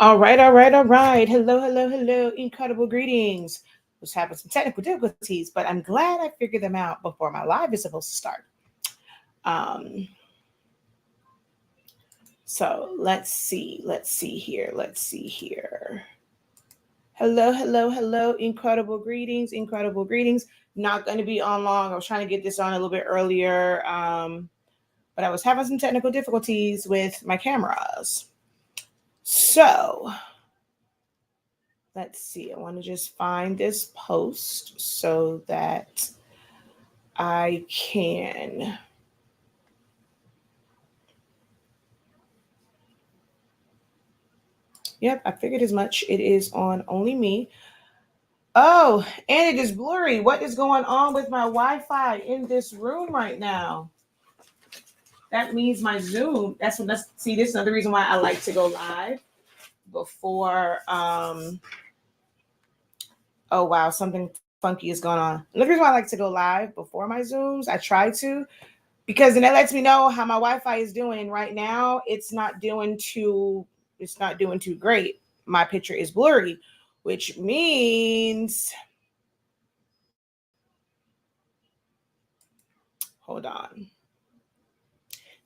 All right, all right, all right. Hello, hello, hello. Incredible greetings. Was having some technical difficulties, but I'm glad I figured them out before my live is supposed to start. Um, so let's see here, let's see here. Hello, hello, hello. Incredible greetings, incredible greetings. Not going to be on long. I was trying to get this on a little bit earlier, but I was having some technical difficulties with my cameras. So let's see. I want to just find this post so that I can. Yep, I figured as much. It is on only me. Oh, and it is blurry. What is going on with my Wi-Fi in this room right now? That means my Zoom. That's see. This is another reason why I like to go live before. Oh wow, something funky is going on. Another reason why I like to go live before my Zooms. I try to because then it lets me know how my Wi-Fi is doing right now. It's not doing too great. My picture is blurry, which means hold on.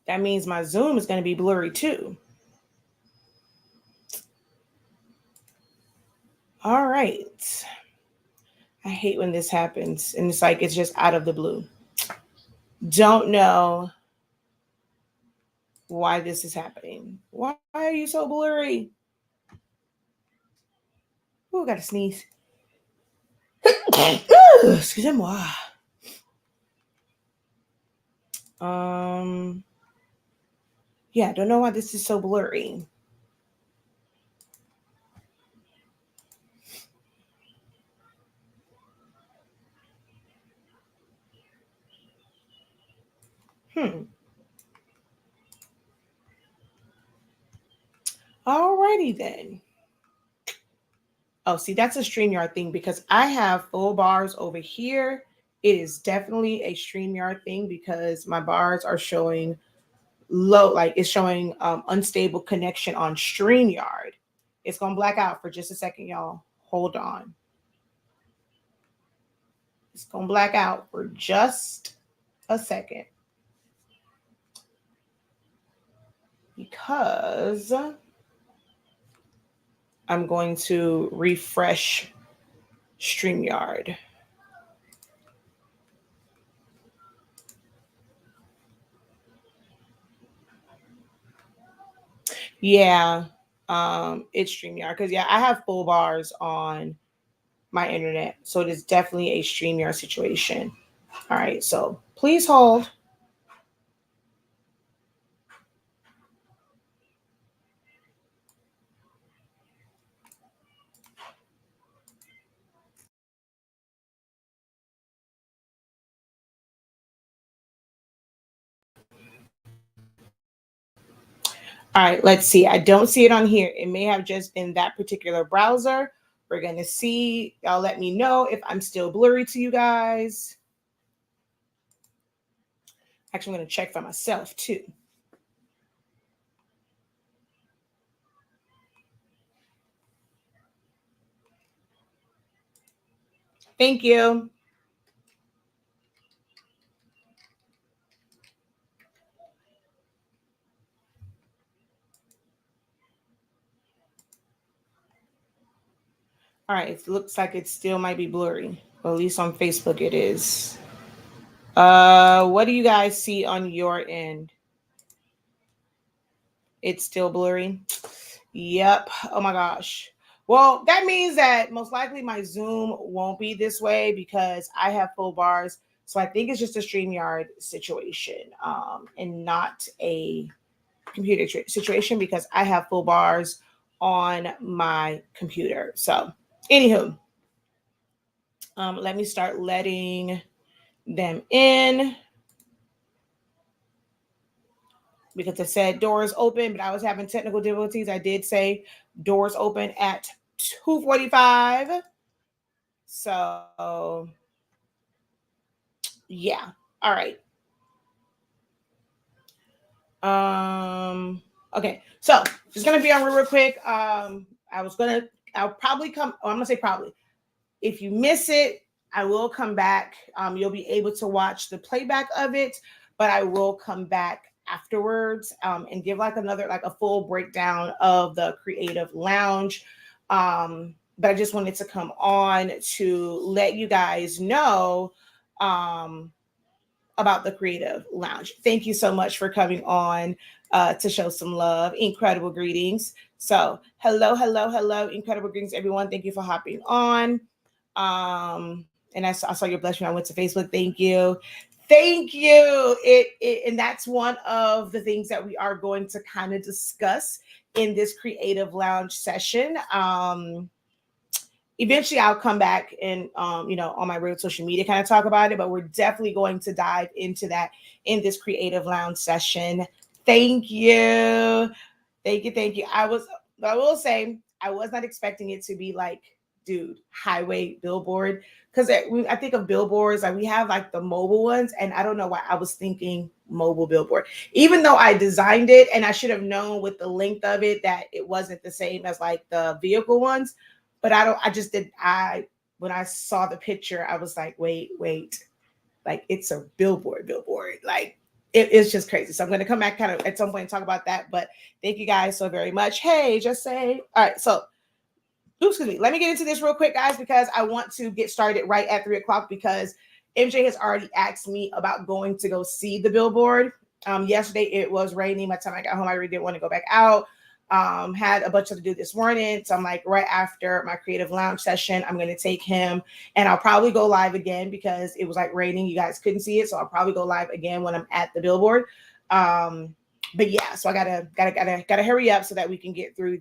That means my Zoom is going to be blurry too. All right. I hate when this happens and it's like it's just out of the blue. Don't know why this is happening. Why are you so blurry? Ooh, got to sneeze. Excusez-moi. Yeah, I don't know why this is so blurry. Alrighty then. Oh, see, that's a StreamYard thing because I have full bars over here. It is definitely a StreamYard thing because my bars are showing low, like it's showing unstable connection on StreamYard. It's gonna black out for just a second, y'all. Hold on. It's gonna black out for just a second. Because I'm going to refresh StreamYard. Yeah, it's StreamYard because yeah, I have full bars on my internet, so it is definitely a StreamYard situation. All right, so please hold. All right, let's see. I don't see it on here. It may have just been that particular browser. We're going to see. Y'all let me know if I'm still blurry to you guys. Actually, I'm going to check for myself too. Thank you. All right, it looks like it still might be blurry. Well, at least on Facebook it is. What do you guys see on your end? It's still blurry. Yep. Oh my gosh. Well, that means that most likely my Zoom won't be this way because I have full bars. So I think it's just a StreamYard situation and not a computer situation because I have full bars on my computer. So, anywho, let me start letting them in because I said doors open, but I was having technical difficulties. I did say doors open at 2:45. So yeah. All right. Okay, so just gonna be on real quick. I'll probably come. Oh, I'm gonna say probably. If you miss it, I will come back. You'll be able to watch the playback of it, but I will come back afterwards and give like a full breakdown of the Creative Lounge. But I just wanted to come on to let you guys know about the Creative Lounge. Thank you so much for coming on to show some love. Incredible greetings. So hello, hello, hello. Incredible greetings, everyone. Thank you for hopping on. And I saw your blessing. I went to Facebook. Thank you. Thank you. And that's one of the things that we are going to kind of discuss in this Creative Lounge session. Eventually I'll come back and, on my real social media kind of talk about it, but we're definitely going to dive into that in this Creative Lounge session. Thank you. Thank you. Thank you. I will say I was not expecting it to be like, dude, highway billboard. Cause I think of billboards, like we have like the mobile ones, and I don't know why I was thinking mobile billboard, even though I designed it and I should have known with the length of it that it wasn't the same as like the vehicle ones. But when I saw the picture, I was like, wait, like it's a billboard. Like it's just crazy. So I'm going to come back kind of at some point and talk about that. But thank you guys so very much. Hey, just say, all right. So, excuse me. Let me get into this real quick, guys, because I want to get started right at 3:00 because MJ has already asked me about going to go see the billboard. Yesterday it was raining. By the time I got home, I really didn't want to go back out. Had a bunch to do this morning. So I'm like, right after my Creative Lounge session, I'm going to take him and I'll probably go live again because it was like raining. You guys couldn't see it. So I'll probably go live again when I'm at the billboard. But yeah, so I gotta hurry up so that we can get through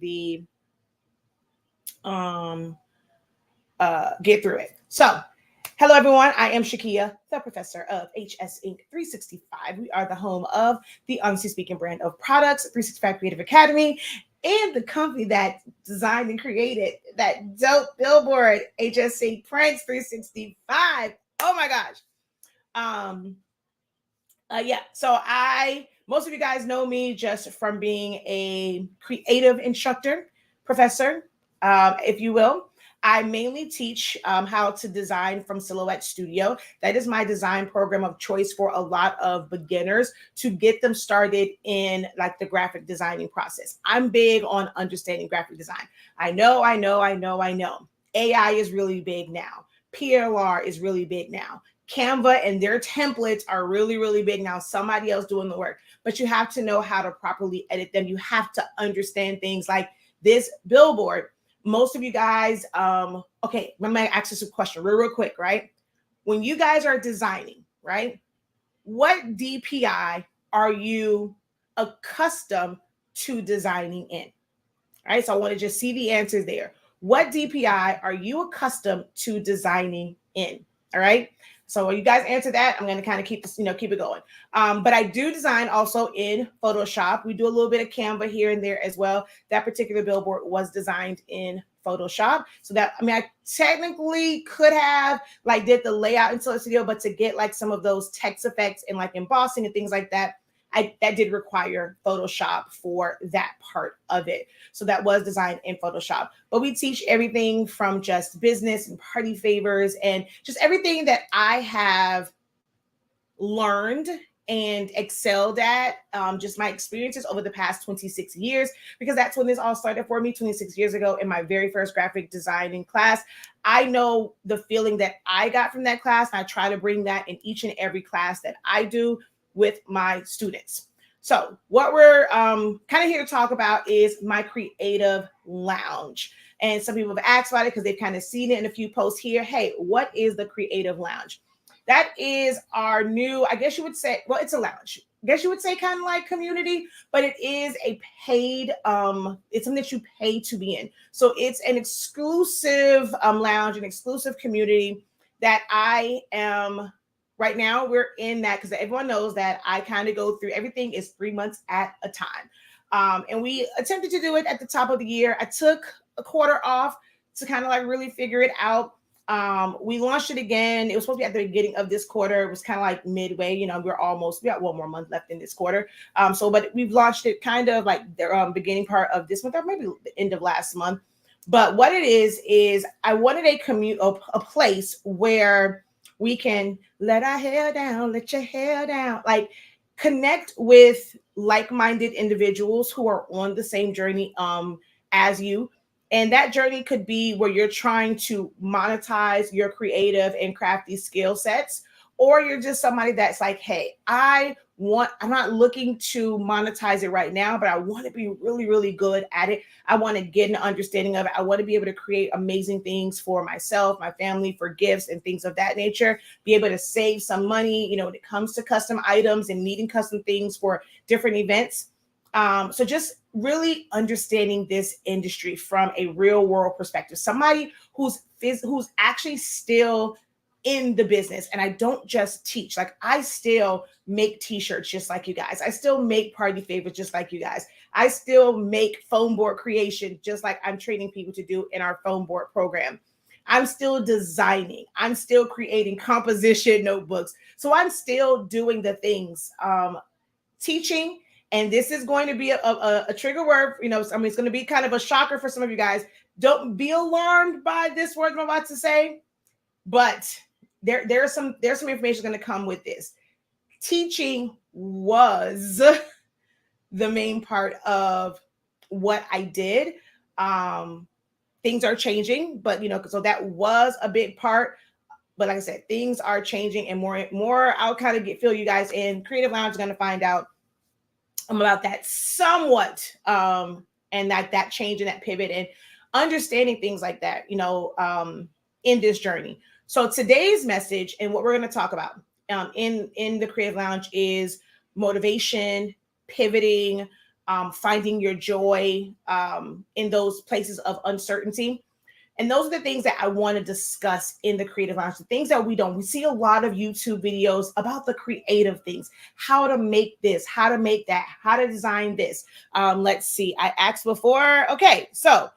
get through it. So hello, everyone. I am Shakia, the professor of HS Inc. 365. We are the home of the honestly speaking brand of products, 365 Creative Academy, and the company that designed and created that dope billboard, HS Inc. Prince 365. Oh my gosh. So most of you guys know me just from being a creative instructor, professor, if you will. I mainly teach how to design from Silhouette Studio. That is my design program of choice for a lot of beginners to get them started in like the graphic designing process. I'm big on understanding graphic design. I know. AI is really big now. PLR is really big now. Canva and their templates are really, really big now. Somebody else doing the work, but you have to know how to properly edit them. You have to understand things like this billboard. Most of you guys, okay, let me ask this a question real quick, right? When you guys are designing, right, what DPI are you accustomed to designing in? All right, so I want to just see the answers there. What DPI are you accustomed to designing in? All right. So when you guys answer that, I'm going to kind of keep this, keep it going. But I do design also in Photoshop. We do a little bit of Canva here and there as well. That particular billboard was designed in Photoshop. So I technically could have like did the layout in Silhouette Studio, but to get like some of those text effects and like embossing and things like that, that did require Photoshop for that part of it. So that was designed in Photoshop. But we teach everything from just business and party favors and just everything that I have learned and excelled at, just my experiences over the past 26 years, because that's when this all started for me 26 years ago in my very first graphic designing class. I know the feeling that I got from that class, and I try to bring that in each and every class that I do with my students. So what we're kind of here to talk about is my Creative Lounge. And some people have asked about it because they've kind of seen it in a few posts here. Hey, what is the Creative Lounge? That is our new, I guess you would say, well, it's a lounge. I guess you would say kind of like community, but it is a paid, it's something that you pay to be in. So it's an exclusive lounge, an exclusive community that I am, right now we're in that because everyone knows that I kind of go through, everything is 3 months at a time. And we attempted to do it at the top of the year. I took a quarter off to kind of like really figure it out. We launched it again. It was supposed to be at the beginning of this quarter. It was kind of like midway. We got one more month left in this quarter. But we've launched it kind of like the beginning part of this month, or maybe the end of last month. But what it is I wanted a place where we can let our hair down, let your hair down, like connect with like-minded individuals who are on the same journey as you. And that journey could be where you're trying to monetize your creative and crafty skill sets, or you're just somebody that's like, hey, I'm not looking to monetize it right now, but I want to be really, really good at it. I want to get an understanding of it. I want to be able to create amazing things for myself, my family, for gifts and things of that nature, be able to save some money, when it comes to custom items and needing custom things for different events. So just really understanding this industry from a real world perspective, somebody who's actually still in the business. And I don't just teach, like I still make t-shirts just like you guys. I still make party favors just like you guys. I still make foam board creation just like I'm training people to do in our foam board program. I'm still designing. I'm still creating composition notebooks. So I'm still doing the things, teaching. And this is going to be a trigger word, it's going to be kind of a shocker for some of you guys. Don't be alarmed by this word I'm about to say, but there's some information going to come with this. Teaching was the main part of what I did. Things are changing, but so that was a big part. But like I said, things are changing, and more. I'll kind of fill you guys in. Creative Lounge is going to find out about that somewhat, and that change and that pivot and understanding things like that, in this journey. So today's message and what we're going to talk about in the Creative Lounge is motivation, pivoting, finding your joy in those places of uncertainty. And those are the things that I want to discuss in the Creative Lounge, the things that we see a lot of YouTube videos about the creative things, how to make this, how to make that, how to design this. Let's see. I asked before. Okay. So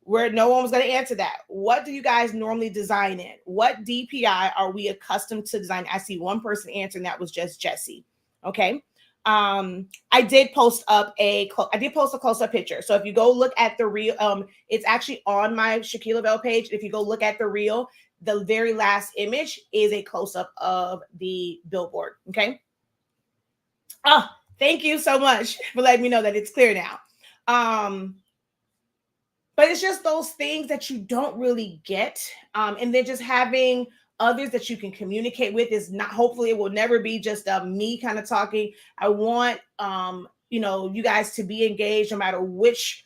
no one was going to answer that. What do you guys normally design in? What DPI are we accustomed to design? I see one person answering, that was just Jesse. Okay. I did post a close-up picture. So if you go look at the reel, it's actually on my Shaquila Bell page. If you go look at the reel, the very last image is a close-up of the billboard. Okay. Oh, thank you so much for letting me know that it's clear now. But it's just those things that you don't really get. And then just having others that you can communicate with is not, hopefully it will never be just me kind of talking. I want, you guys to be engaged no matter which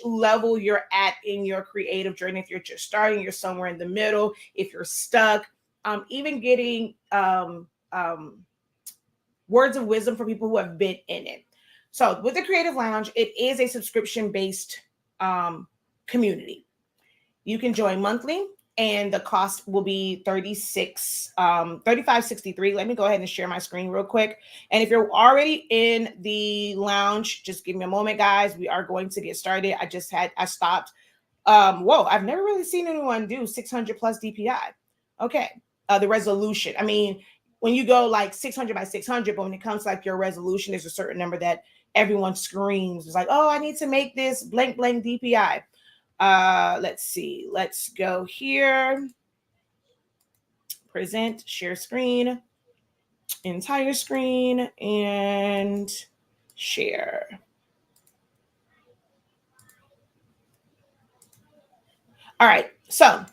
level you're at in your creative journey. If you're just starting, you're somewhere in the middle, if you're stuck, even getting words of wisdom from people who have been in it. So with the Creative Lounge, it is a subscription-based community. You can join monthly, and the cost will be $35.63. Let me go ahead and share my screen real quick. And if you're already in the lounge, just give me a moment, guys. We are going to get started. I stopped. I've never really seen anyone do 600 plus DPI. Okay. The resolution. I mean, when you go like 600 by 600, but when it comes to like your resolution, there's a certain number that everyone screams. It's like, oh, I need to make this blank DPI. Let's see. Let's go here. Present, share screen, entire screen, and share. All right. So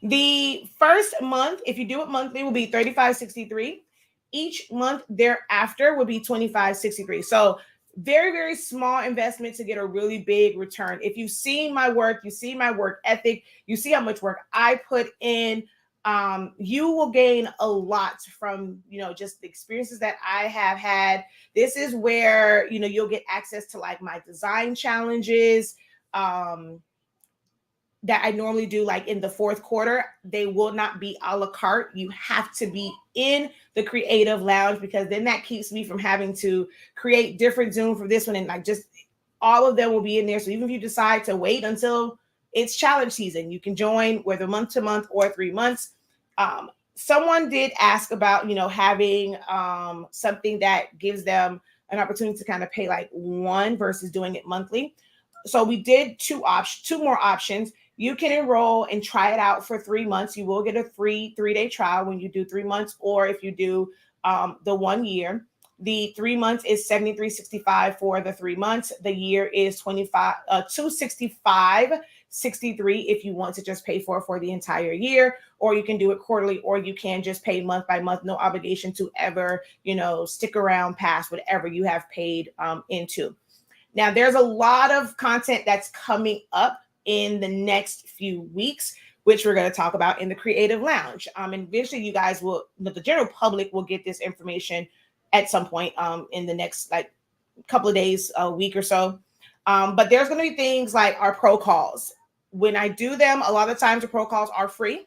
the first month, if you do it monthly, will be $35.63. Each month thereafter will be $25.63. So very, very small investment to get a really big return. If you've seen my work, you see my work ethic, you see how much work I put in, you will gain a lot from, just the experiences that I have had. This is where, you'll get access to like my design challenges, that I normally do like in the fourth quarter. They will not be a la carte. You have to be in the Creative Lounge, because then that keeps me from having to create different Zoom for this one. And like just all of them will be in there. So even if you decide to wait until it's challenge season. You can join whether month to month or 3 months. Someone did ask about, having something that gives them an opportunity to kind of pay like one versus doing it monthly. So we did two more options. You can enroll and try it out for 3 months. You will get a free 3-day trial when you do 3 months, or if you do the 1 year. The 3 months is $73.65 for the 3 months. The year is $265.63 if you want to just pay for the entire year, or you can do it quarterly, or you can just pay month by month, no obligation to ever, stick around past whatever you have paid into. Now, there's a lot of content that's coming up in the next few weeks, which we're going to talk about in the Creative Lounge. And eventually you guys will, the general public will get this information at some point in the next couple of days, a week or so. But there's going to be things like our pro calls. When I do them, a lot of times the pro calls are free.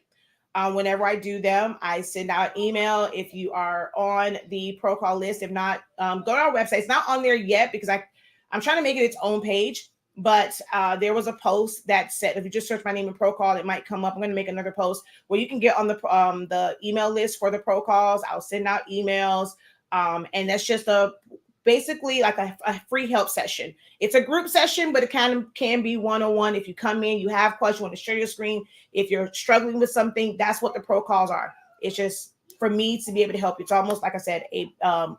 Whenever I do them, I send out email if you are on the pro call list. If not, go to our website. It's not on there yet because I'm trying to make it its own page. But there was a post that said, if you just search my name in pro call, it might come up. I'm going to make another post where you can get on the email list for the pro calls. I'll send out emails. And that's just basically like a free help session. It's a group session, but it kind of can be one-on-one. If you come in, you have questions, you want to share your screen. If you're struggling with something, that's what the pro calls are. It's just for me to be able to help you. It's almost, like I said, a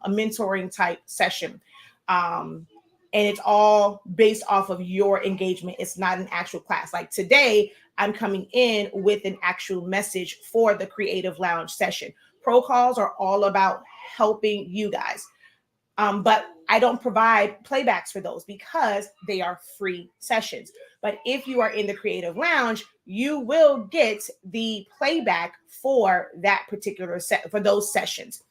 mentoring type session. And it's all based off of your engagement. It's not an actual class. Like today, I'm coming in with an actual message for the Creative Lounge session. Pro calls are all about helping you guys. But I don't provide playbacks for those because they are free sessions. But if you are in the Creative Lounge, you will get the playback for that particular for those sessions.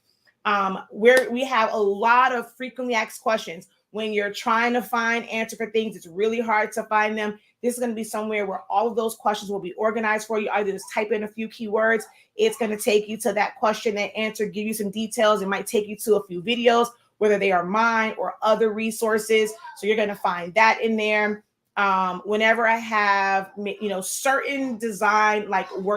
Where we have a lot of frequently asked questions. When you're trying to find answer for things, it's really hard to find them. This is going to be somewhere where all of those questions will be organized for you. Either just type in a few keywords. It's going to take you to that question and answer, give you some details. It might take you to a few videos, whether they are mine or other resources. So you're going to find that in there. Whenever I have, certain design,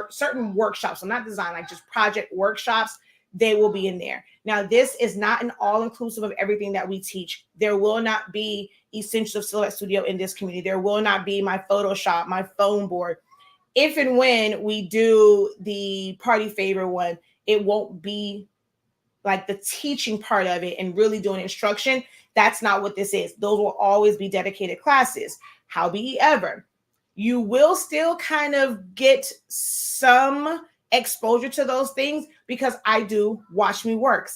certain workshops, so not design, like just project workshops, they will be in there. Now, this is not an all-inclusive of everything that we teach. There will not be Essentials of Silhouette Studio in this community. There will not be my Photoshop, my phone board. If and when we do the party favor one, it won't be like the teaching part of it and really doing instruction. That's not what this is. Those will always be dedicated classes. However, you will still kind of get some exposure to those things because I do watch me work.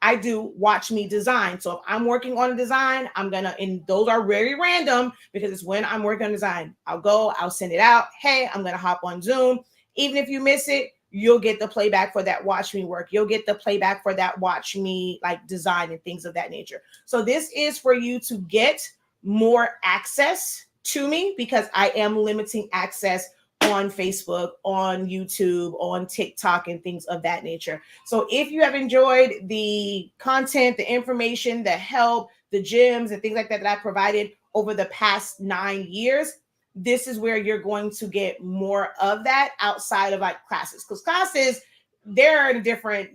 I do watch me design. So if I'm working on a design, and those are very random because it's when I'm working on design. I'll send it out. Hey, I'm going to hop on Zoom. Even if you miss it, you'll get the playback for that watch me work. You'll get the playback for that watch me design and things of that nature. So this is for you to get more access to me because I am limiting access on Facebook, on YouTube, on TikTok, and things of that nature. So if you have enjoyed the content, the information, the help, the gems, and things like that I provided over the past 9 years, this is where you're going to get more of that outside of classes. Because classes, they're in a different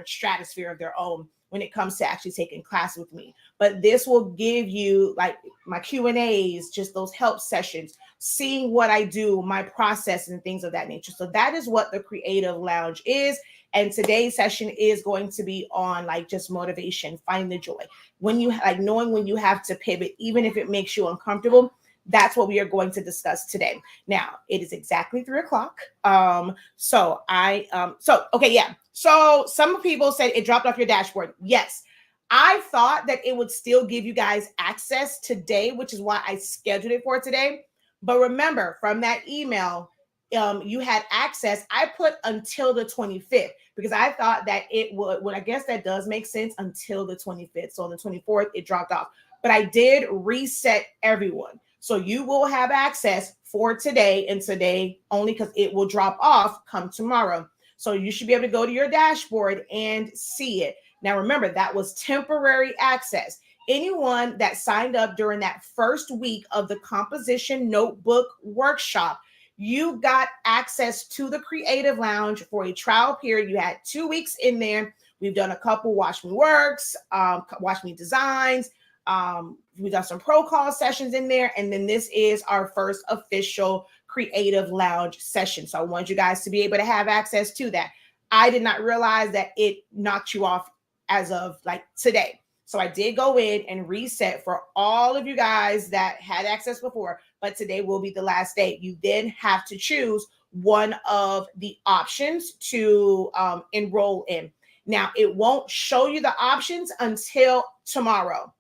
stratosphere of their own when it comes to actually taking class with me. But this will give you my Q&As, just those help sessions, seeing what I do, my process and things of that nature. So that is what the Creative Lounge is. And today's session is going to be on just motivation, find the joy. When you knowing when you have to pivot, even if it makes you uncomfortable, that's what we are going to discuss today. Now, it is exactly 3:00. So some people said it dropped off your dashboard. Yes, I thought that it would still give you guys access today, which is why I scheduled it for today. But remember, from that email, you had access. I put until the 25th because I thought that it would. Well, I guess that does make sense until the 25th. So on the 24th, it dropped off. But I did reset everyone. So you will have access for today and today only because it will drop off come tomorrow. So you should be able to go to your dashboard and see it. Now, remember, that was temporary access. anyone that signed up during that first week of the composition notebook workshop, you got access to the Creative Lounge for a trial period. You had 2 weeks in there. We've done a couple Watch Me Works, Watch Me Designs. We've done some pro call sessions in there. And then this is our first official Creative Lounge session. So I want you guys to be able to have access to that. I did not realize that it knocked you off as of like today. So I did go in and reset for all of you guys that had access before, but today will be the last day. You then have to choose one of the options to enroll in. Now, it won't show you the options until tomorrow.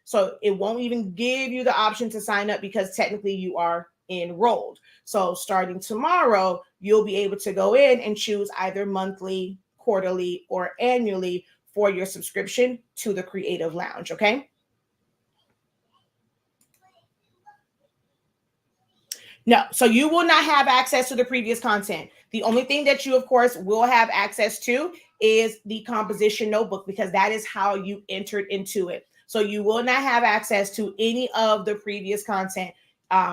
So it won't even give you the option to sign up because technically you are enrolled. So starting tomorrow, you'll be able to go in and choose either monthly, quarterly, or annually for your subscription to the Creative Lounge, okay? No, so you will not have access to the previous content. The only thing that you, of course, will have access to is the composition notebook because that is how you entered into it. So you will not have access to any of the previous content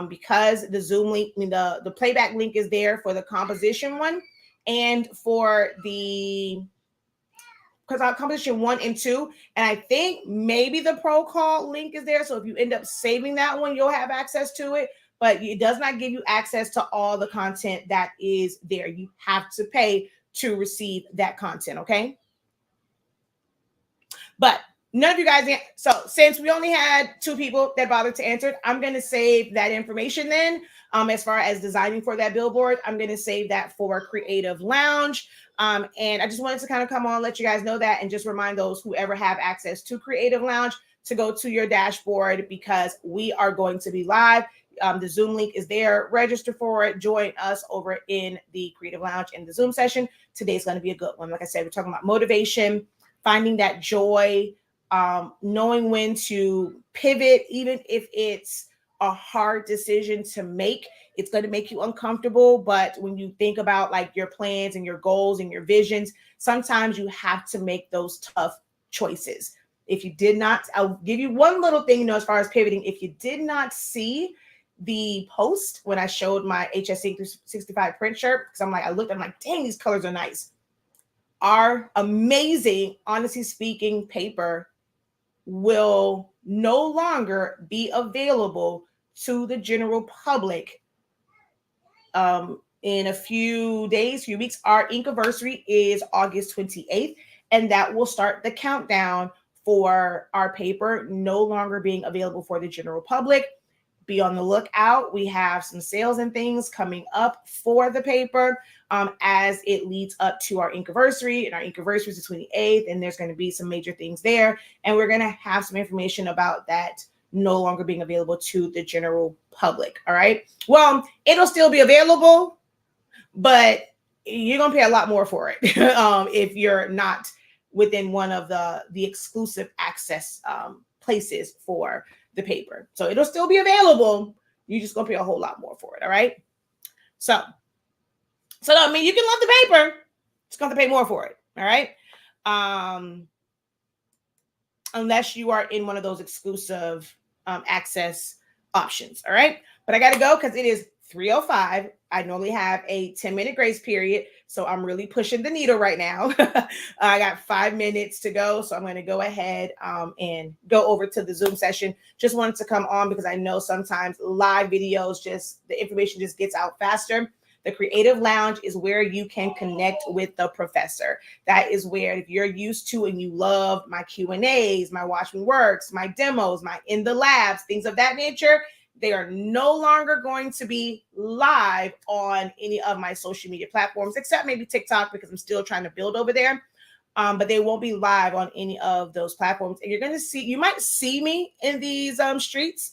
because the Zoom link, the playback link is there for the composition one and for the composition 1 and 2, and I think maybe the pro call link is there. So if you end up saving that one, you'll have access to it, but it does not give you access to all the content that is there. You have to pay to receive that content, okay? But none of you guys, so since we only had 2 people that bothered to answer it, I'm going to save that information then. As far as designing for that billboard, I'm going to save that for Creative Lounge. And I just wanted to kind of come on, let you guys know that, and just remind those who ever have access to Creative Lounge to go to your dashboard because we are going to be live. The Zoom link is there. Register for it. Join us over in the Creative Lounge in the Zoom session. Today's going to be a good one. Like I said, we're talking about motivation, finding that joy, knowing when to pivot, even if it's a hard decision to make. It's going to make you uncomfortable, but when you think about like your plans and your goals and your visions, sometimes you have to make those tough choices. If you did not, I'll give you one little thing, as far as pivoting. If you did not see the post when I showed my HSC 365 print shirt, because I'm like, dang, these colors are nice. Our amazing, honestly speaking, paper will no longer be available to the general public in a few days, few weeks. Our Inkiversary is August 28th, and that will start the countdown for our paper no longer being available for the general public. Be on the lookout. We have some sales and things coming up for the paper as it leads up to our Inkiversary, and our Inkiversary is the 28th, and there's going to be some major things there, and we're going to have some information about that no longer being available to the general public. All right. Well, it'll still be available, but you're going to pay a lot more for it if you're not within one of the exclusive access places for the paper. So it'll still be available. You're just going to pay a whole lot more for it. All right. So I mean, you can love the paper. It's going to pay more for it. All right. Unless you are in one of those exclusive access options. All right. But I got to go because it is 3:05. I normally have a 10-minute grace period. So I'm really pushing the needle right now. I got 5 minutes to go. So I'm going to go ahead and go over to the Zoom session. Just wanted to come on because I know sometimes live videos, the information just gets out faster. The Creative Lounge is where you can connect with the professor. That is where, if you're used to and you love my Q&As, my Watch Me Works, my demos, my in the labs, things of that nature, they are no longer going to be live on any of my social media platforms, except maybe TikTok, because I'm still trying to build over there. But they won't be live on any of those platforms. And you might see me in these streets,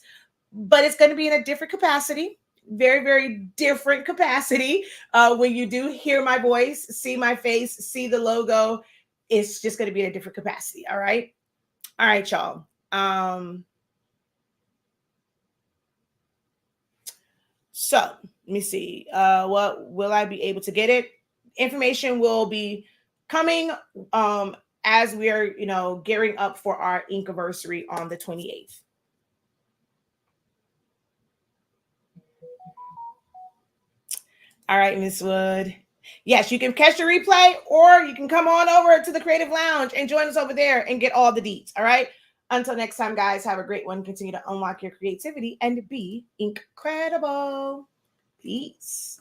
but it's going to be in a different capacity. Very, very different capacity. When you do hear my voice, see my face, see the logo, it's just going to be in a different capacity. All right. All right, y'all. So let me see. What will I be able to get it? Information will be coming as we are, gearing up for our Inkiversary on the 28th. All right, Miss Wood. Yes, you can catch the replay, or you can come on over to the Creative Lounge and join us over there and get all the deets. All right. Until next time, guys, have a great one. Continue to unlock your creativity and be incredible. Peace.